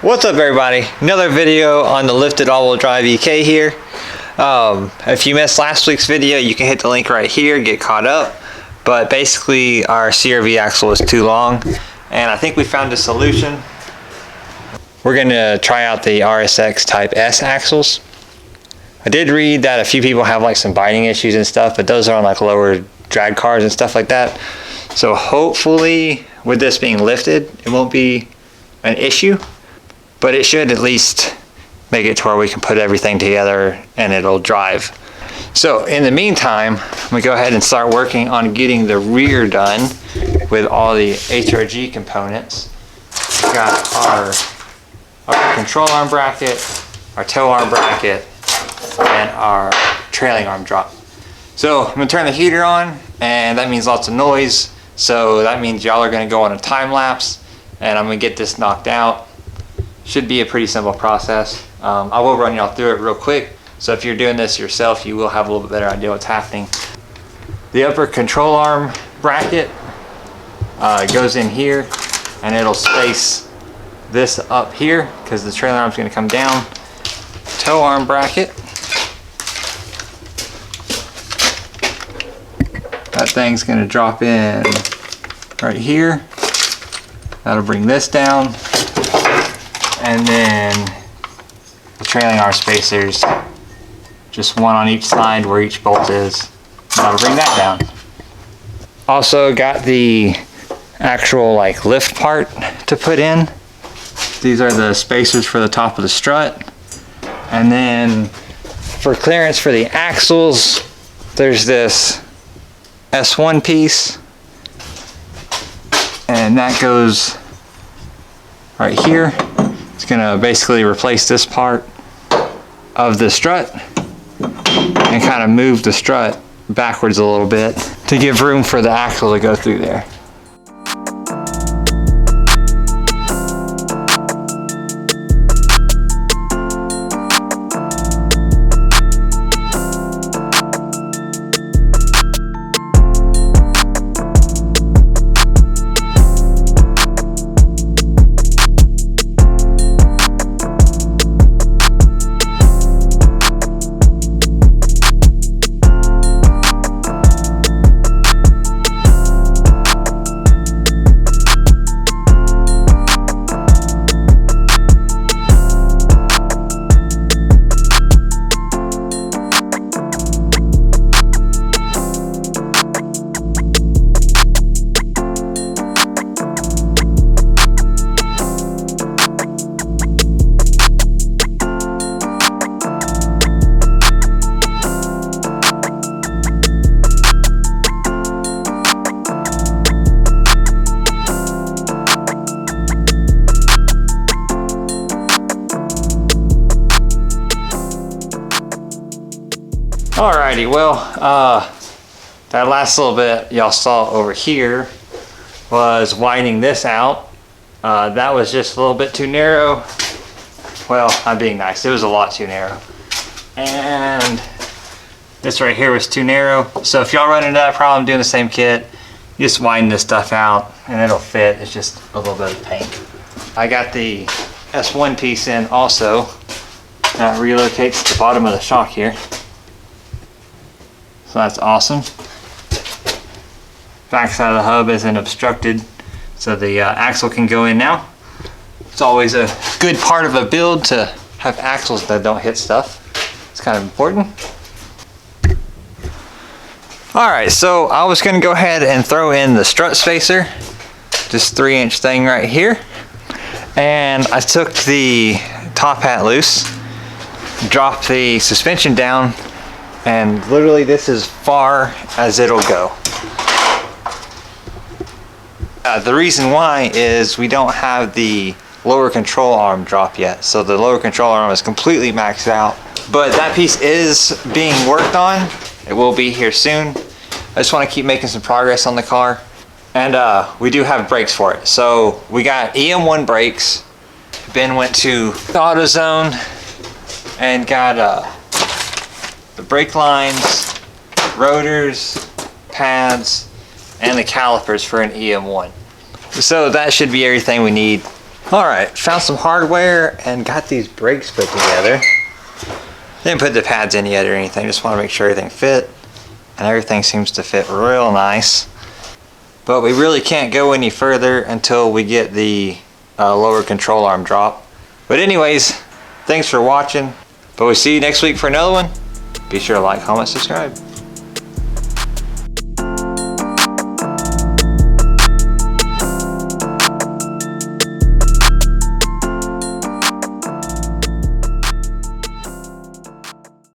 What's up everybody? Another video on the lifted all-wheel drive EK here. If you missed last week's video, you can hit the link right here, get caught up. But basically our CRV axle was too long and I think we found a solution. We're going to try out the RSX Type S axles. I did read that a few people have like some biting issues and stuff, but those are on like lower drag cars and stuff like that. So hopefully with this being lifted, it won't be an issue. But it should at least make it to where we can put everything together and it'll drive. So in the meantime, I'm gonna go ahead and start working on getting the rear done with all the HRG components. We've got our control arm bracket, our tow arm bracket, and our trailing arm drop. So I'm gonna turn the heater on, and that means lots of noise. So that means y'all are gonna go on a time lapse, and I'm gonna get this knocked out. Should be a pretty simple process. I will run y'all through it real quick. So if you're doing this yourself, you will have a little bit better idea what's happening. The upper control arm bracket goes in here and it'll space this up here because the trailer arm is going to come down. Tow arm bracket. That thing's going to drop in right here. That'll bring this down. And then the trailing arm spacers, just one on each side where each bolt is. That'll bring that down. Also got the actual like lift part to put in. These are the spacers for the top of the strut. And then for clearance for the axles, there's this S1 piece. And that goes right here. It's gonna basically replace this part of the strut and kind of move the strut backwards a little bit to give room for the axle to go through there. Alrighty, well, that last little bit y'all saw over here was widening this out. That was just a little bit too narrow. Well, I'm being nice, it was a lot too narrow. And this right here was too narrow. So if y'all run into that problem doing the same kit, you just widen this stuff out and it'll fit. It's just a little bit of pain. I got the S1 piece in also. That relocates the bottom of the shock here. So that's awesome. Backside of the hub isn't obstructed, so the axle can go in now. It's always a good part of a build to have axles that don't hit stuff. It's kind of important. Alright, so I was going to go ahead and throw in the strut spacer. This 3-inch thing right here. And I took the top hat loose, dropped the suspension down, and literally this is far as it'll go. The reason why is we don't have the lower control arm drop yet. So the lower control arm is completely maxed out. But that piece is being worked on. It will be here soon. I just want to keep making some progress on the car. And we do have brakes for it. So we got EM1 brakes. Ben went to AutoZone and got the brake lines, rotors, pads, and the calipers for an EM1. So that should be everything we need. Alright, found some hardware and got these brakes put together. Didn't put the pads in yet or anything, just want to make sure everything fit. And everything seems to fit real nice. But we really can't go any further until we get the lower control arm drop. But anyways, thanks for watching. But we'll see you next week for another one. Be sure to like, comment, subscribe.